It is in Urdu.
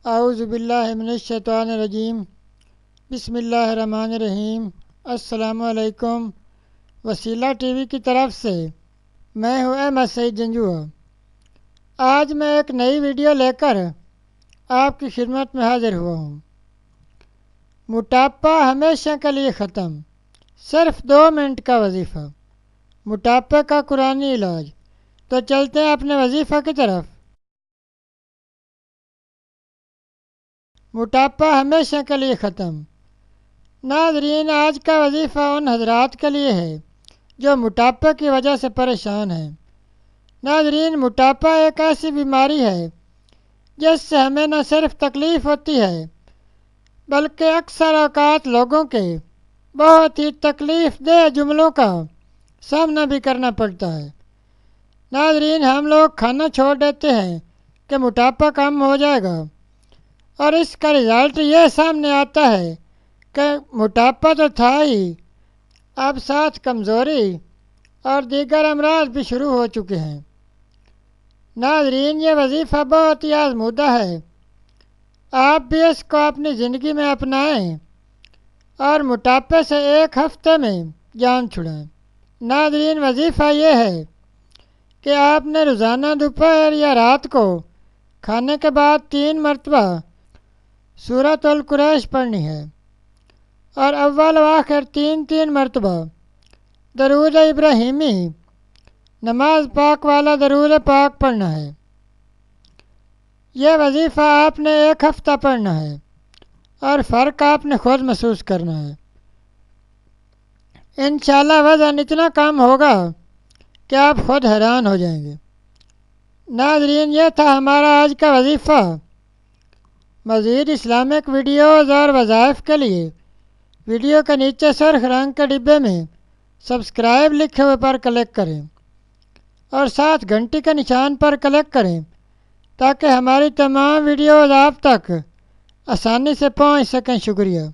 اعوذ باللہ من الشیطان الرجیم بسم اللہ الرحمن الرحیم۔ السلام علیکم۔ وسیلہ ٹی وی کی طرف سے میں ہوں احمد سعید جنجوع۔ آج میں ایک نئی ویڈیو لے کر آپ کی خدمت میں حاضر ہوا ہوں۔ موٹاپا ہمیشہ کے لیے ختم، صرف 2 منٹ کا وظیفہ، موٹاپے کا قرآنی علاج۔ تو چلتے ہیں اپنے وظیفہ کی طرف۔ موٹاپا ہمیشہ کے لیے ختم۔ ناظرین، آج کا وظیفہ ان حضرات کے لیے ہے جو موٹاپے کی وجہ سے پریشان ہیں۔ ناظرین، موٹاپا ایک ایسی بیماری ہے جس سے ہمیں نہ صرف تکلیف ہوتی ہے بلکہ اکثر اوقات لوگوں کے بہت ہی تکلیف دہ جملوں کا سامنا بھی کرنا پڑتا ہے۔ ناظرین، ہم لوگ کھانا چھوڑ دیتے ہیں کہ موٹاپا کم ہو جائے گا، اور اس کا رزلٹ یہ سامنے آتا ہے کہ موٹاپا تو تھا ہی، اب ساتھ کمزوری اور دیگر امراض بھی شروع ہو چکے ہیں۔ ناظرین، یہ وظیفہ بہت ہی آزمودہ ہے، آپ بھی اس کو اپنی زندگی میں اپنائیں اور موٹاپے سے 1 ہفتے میں جان چھڑائیں۔ ناظرین، وظیفہ یہ ہے کہ آپ نے روزانہ دوپہر یا رات کو کھانے کے بعد 3 مرتبہ سورۃ القریش پڑھنی ہے، اور اول و آخر 3 مرتبہ درود ابراہیمی، نماز پاک والا درود پاک پڑھنا ہے۔ یہ وظیفہ آپ نے 1 ہفتہ پڑھنا ہے اور فرق آپ نے خود محسوس کرنا ہے۔ انشاءاللہ وزن اتنا کم ہوگا کہ آپ خود حیران ہو جائیں گے۔ ناظرین، یہ تھا ہمارا آج کا وظیفہ۔ مزید اسلامک ویڈیوز اور وظائف کے لیے ویڈیو کے نیچے سرخ رنگ کے ڈبے میں سبسکرائب لکھے ہوئے پر کلک کریں اور ساتھ گھنٹی کے نشان پر کلک کریں تاکہ ہماری تمام ویڈیوز آپ تک آسانی سے پہنچ سکیں۔ شکریہ۔